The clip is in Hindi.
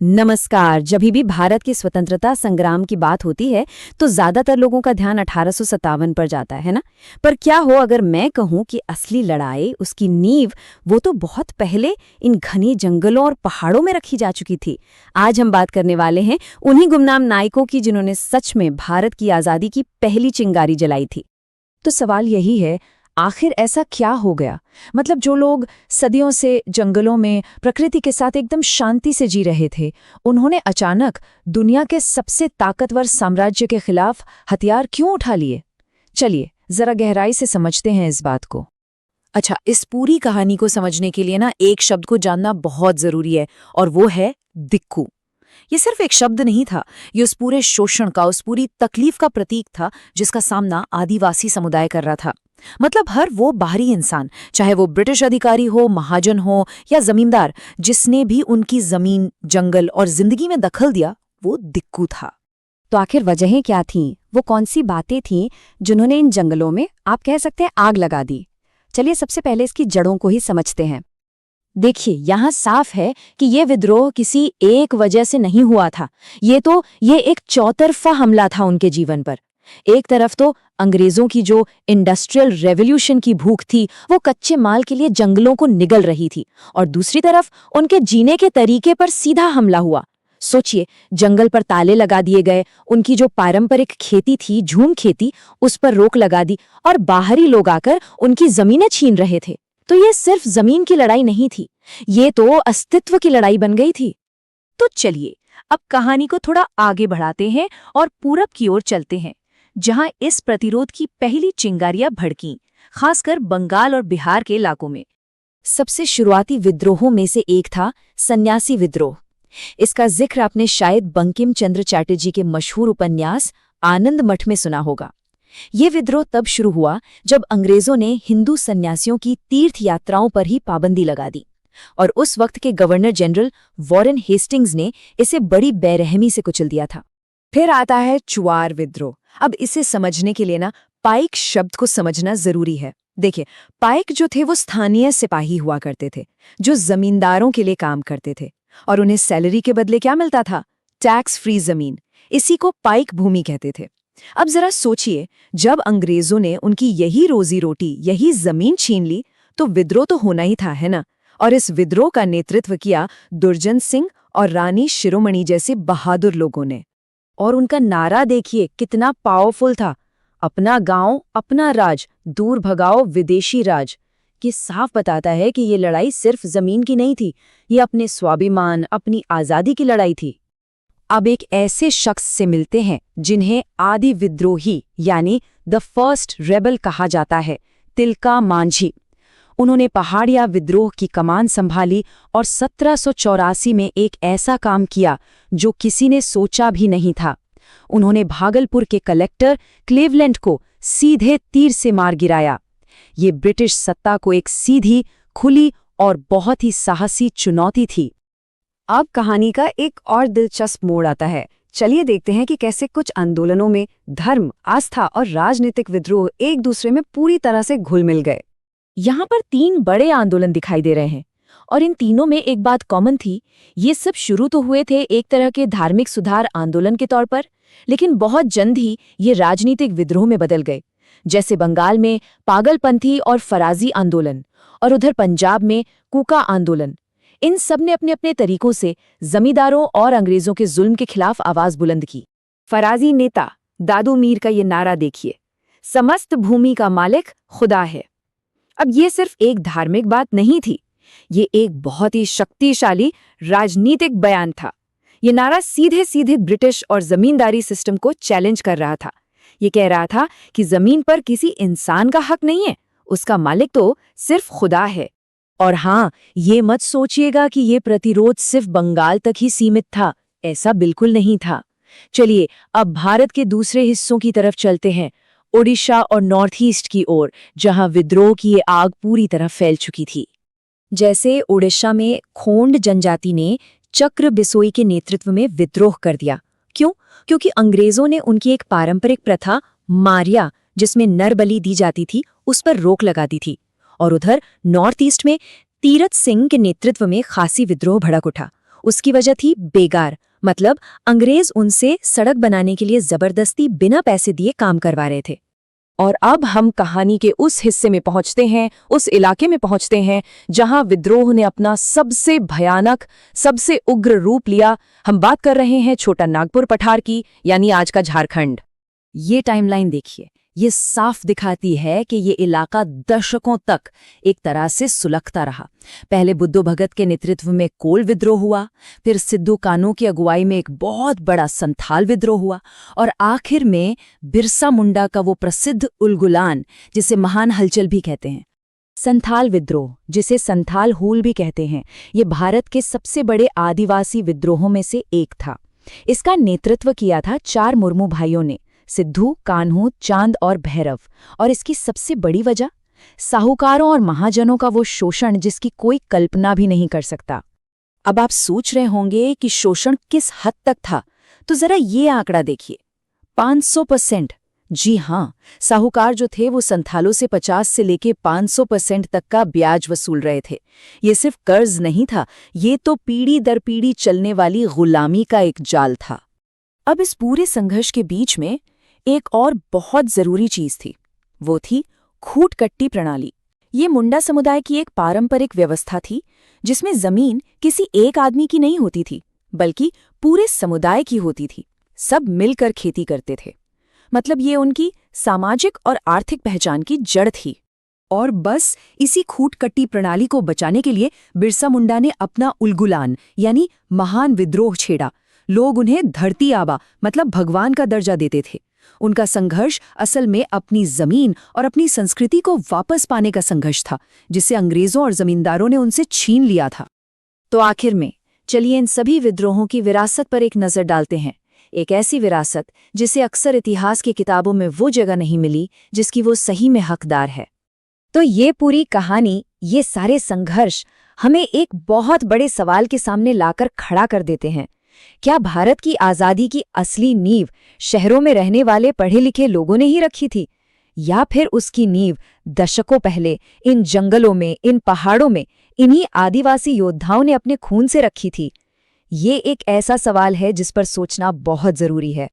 नमस्कार। जब भी भारत की स्वतंत्रता संग्राम की बात होती है तो ज्यादातर लोगों का ध्यान 1857 पर जाता है ना। पर क्या हो अगर मैं कहूं कि असली लड़ाई, उसकी नींव, वो तो बहुत पहले इन घने जंगलों और पहाड़ों में रखी जा चुकी थी। आज हम बात करने वाले हैं उन्हीं गुमनाम नायकों की जिन्होंने सच में भारत की आज़ादी की पहली चिंगारी जलाई थी। तो सवाल यही है, आखिर ऐसा क्या हो गया? मतलब जो लोग सदियों से जंगलों में प्रकृति के साथ एकदम शांति से जी रहे थे, उन्होंने अचानक दुनिया के सबसे ताकतवर साम्राज्य के खिलाफ हथियार क्यों उठा लिए? चलिए जरा गहराई से समझते हैं इस बात को। अच्छा, इस पूरी कहानी को समझने के लिए ना एक शब्द को जानना बहुत जरूरी है, और वो है दिक्कू। ये सिर्फ एक शब्द नहीं था, ये उस पूरे शोषण का, उस पूरी तकलीफ का प्रतीक था जिसका सामना आदिवासी समुदाय कर रहा था। मतलब हर वो बाहरी इंसान, चाहे वो ब्रिटिश अधिकारी हो, महाजन हो या जमींदार, जिसने भी उनकी जमीन, जंगल और जिंदगी में दखल दिया, वो दिक्कू था। तो आखिर वजहें क्या थीं? वो कौन सी बातें थीं जिन्होंने इन जंगलों में, आप कह सकते हैं, आग लगा दी? चलिए सबसे पहले इसकी जड़ों को ही समझते हैं। देखिए, यहाँ साफ है कि ये विद्रोह किसी एक वजह से नहीं हुआ था। ये एक चौतरफा हमला था उनके जीवन पर। एक तरफ तो अंग्रेजों की जो इंडस्ट्रियल रेवोल्यूशन की भूख थी, वो कच्चे माल के लिए जंगलों को निगल रही थी, और दूसरी तरफ उनके जीने के तरीके पर सीधा हमला हुआ। सोचिए, जंगल पर ताले लगा दिए गए, उनकी जो पारंपरिक खेती थी, झूम खेती, उस पर रोक लगा दी, और बाहरी लोग आकर उनकी जमीनें छीन रहे थे। तो ये सिर्फ जमीन की लड़ाई नहीं थी, ये तो अस्तित्व की लड़ाई बन गई थी। तो चलिए अब कहानी को थोड़ा आगे बढ़ाते हैं और पूरब की ओर चलते हैं, जहां इस प्रतिरोध की पहली चिंगारियां भड़कीं, खासकर बंगाल और बिहार के इलाकों में। सबसे शुरुआती विद्रोहों में से एक था सन्यासी विद्रोह। इसका जिक्र आपने शायद बंकिम चंद्र चटर्जी के मशहूर उपन्यास आनंद मठ में सुना होगा। ये विद्रोह तब शुरू हुआ जब अंग्रेजों ने हिंदू सन्यासियों की तीर्थ यात्राओं पर ही पाबंदी लगा दी, और उस वक्त के गवर्नर जनरल वॉरेन हेस्टिंग्स ने इसे बड़ी बेरहमी से कुचल दिया था। फिर आता है चुआर विद्रोह। अब इसे समझने के लिए ना पाइक शब्द को समझना जरूरी है। देखिए, पाइक जो थे वो स्थानीय सिपाही हुआ करते थे, जो जमींदारों के लिए काम करते थे, और उन्हें सैलरी के बदले क्या मिलता था? टैक्स फ्री जमीन। इसी को पाइक भूमि कहते थे। अब जरा सोचिए, जब अंग्रेजों ने उनकी यही रोजी रोटी, यही जमीन छीन ली, तो विद्रोह तो होना ही था, है ना? और इस विद्रोह का नेतृत्व किया दुर्जन सिंह और रानी शिरोमणि जैसे बहादुर लोगों ने। और उनका नारा देखिए कितना पावरफुल था, अपना गांव अपना राज, दूर भगाओ विदेशी राज। ये साफ बताता है कि ये लड़ाई सिर्फ जमीन की नहीं थी, ये अपने स्वाभिमान, अपनी आज़ादी की लड़ाई थी। अब एक ऐसे शख्स से मिलते हैं जिन्हें आदि विद्रोही यानी द फर्स्ट रेबल कहा जाता है, तिलका मांझी। उन्होंने पहाड़िया विद्रोह की कमान संभाली और 1784 में एक ऐसा काम किया जो किसी ने सोचा भी नहीं था। उन्होंने भागलपुर के कलेक्टर क्लीवलैंड को सीधे तीर से मार गिराया। ये ब्रिटिश सत्ता को एक सीधी, खुली और बहुत ही साहसी चुनौती थी। अब कहानी का एक और दिलचस्प मोड़ आता है। चलिए देखते हैं कि कैसे कुछ आंदोलनों में धर्म, आस्था और राजनीतिक विद्रोह एक दूसरे में पूरी तरह से घुल मिल गए। यहाँ पर 3 बड़े आंदोलन दिखाई दे रहे हैं, और इन तीनों में एक बात कॉमन थी। ये सब शुरू तो हुए थे एक तरह के धार्मिक सुधार आंदोलन के तौर पर, लेकिन बहुत जल्द ही ये राजनीतिक विद्रोह में बदल गए। जैसे बंगाल में पागलपंथी और फराजी आंदोलन, और उधर पंजाब में कूका आंदोलन। इन सब ने अपने अपने तरीकों से जमींदारों और अंग्रेजों के जुल्म के खिलाफ आवाज बुलंद की। फराजी नेता दादू मीर का ये नारा देखिए, समस्त भूमि का मालिक खुदा है। अब ये सिर्फ एक धार्मिक बात नहीं थी, ये एक बहुत ही शक्तिशाली राजनीतिक बयान था। ये नारा सीधे सीधे ब्रिटिश और जमींदारी सिस्टम को चैलेंज कर रहा था। ये कह रहा था कि जमीन पर किसी इंसान का हक नहीं है, उसका मालिक तो सिर्फ खुदा है। और हाँ, ये मत सोचिएगा कि ये प्रतिरोध सिर्फ बंगाल तक ही सीमित था, ऐसा बिल्कुल नहीं था। चलिए अब भारत के दूसरे हिस्सों की तरफ चलते हैं, ओडिशा और नॉर्थ ईस्ट की ओर, जहां विद्रोह की ये आग पूरी तरह फैल चुकी थी। जैसे ओडिशा में खोंड जनजाति ने चक्र बिसोई के नेतृत्व में विद्रोह कर दिया। क्यों? क्योंकि अंग्रेजों ने उनकी एक पारंपरिक प्रथा मारिया, जिसमें नर बलि दी जाती थी, उस पर रोक लगा दी थी। और उधर नॉर्थ ईस्ट में तीरथ सिंह के नेतृत्व में खासी विद्रोह भड़क उठा। उसकी वजह थी बेगार, मतलब अंग्रेज उनसे सड़क बनाने के लिए जबरदस्ती बिना पैसे दिए काम करवा रहे थे। और अब हम कहानी के उस हिस्से में पहुंचते हैं, उस इलाके में पहुंचते हैं जहां विद्रोह ने अपना सबसे भयानक, सबसे उग्र रूप लिया। हम बात कर रहे हैं छोटा नागपुर पठार की, यानी आज का झारखंड। ये टाइमलाइन देखिए, ये साफ दिखाती है कि ये इलाका दशकों तक एक तरह से सुलगता रहा। पहले बुद्धो भगत के नेतृत्व में कोल विद्रोह हुआ, फिर सिद्धू कान्हू की अगुवाई में एक बहुत बड़ा संथाल विद्रोह हुआ, और आखिर में बिरसा मुंडा का वो प्रसिद्ध उलगुलान, जिसे महान हलचल भी कहते हैं। संथाल विद्रोह, जिसे संथाल हूल भी कहते हैं, ये भारत के सबसे बड़े आदिवासी विद्रोहों में से एक था। इसका नेतृत्व किया था 4 मुर्मू भाइयों ने, सिद्धू, कान्हू, चांद और भैरव। और इसकी सबसे बड़ी वजह साहूकारों और महाजनों का वो शोषण जिसकी कोई कल्पना भी नहीं कर सकता। अब आप सोच रहे होंगे कि शोषण किस हद तक था, तो जरा ये आंकड़ा देखिए, 500%। जी हाँ, साहूकार जो थे वो संथालों से 50 से लेके 500% तक का ब्याज वसूल रहे थे। ये सिर्फ कर्ज नहीं था, ये तो पीढ़ी दर पीढ़ी चलने वाली गुलामी का एक जाल था। अब इस पूरे संघर्ष के बीच में एक और बहुत जरूरी चीज थी, वो थी खूट-कट्टी प्रणाली। ये मुंडा समुदाय की एक पारंपरिक व्यवस्था थी जिसमें जमीन किसी एक आदमी की नहीं होती थी, बल्कि पूरे समुदाय की होती थी। सब मिलकर खेती करते थे, मतलब ये उनकी सामाजिक और आर्थिक पहचान की जड़ थी। और बस इसी खूट-कट्टी प्रणाली को बचाने के लिए बिरसा मुंडा ने अपना उलगुलान यानी महान विद्रोह छेड़ा। लोग उन्हें धरती आबा मतलब भगवान का दर्जा देते थे। उनका संघर्ष असल में अपनी जमीन और अपनी संस्कृति को वापस पाने का संघर्ष था, जिसे अंग्रेजों और जमींदारों ने उनसे छीन लिया था। तो आखिर में चलिए इन सभी विद्रोहों की विरासत पर एक नज़र डालते हैं। एक ऐसी विरासत जिसे अक्सर इतिहास की किताबों में वो जगह नहीं मिली जिसकी वो सही में हकदार है। तो ये पूरी कहानी, ये सारे संघर्ष हमें एक बहुत बड़े सवाल के सामने लाकर खड़ा कर देते हैं। क्या भारत की आज़ादी की असली नींव शहरों में रहने वाले पढ़े लिखे लोगों ने ही रखी थी, या फिर उसकी नींव दशकों पहले इन जंगलों में, इन पहाड़ों में, इन्हीं आदिवासी योद्धाओं ने अपने खून से रखी थी? ये एक ऐसा सवाल है जिस पर सोचना बहुत जरूरी है।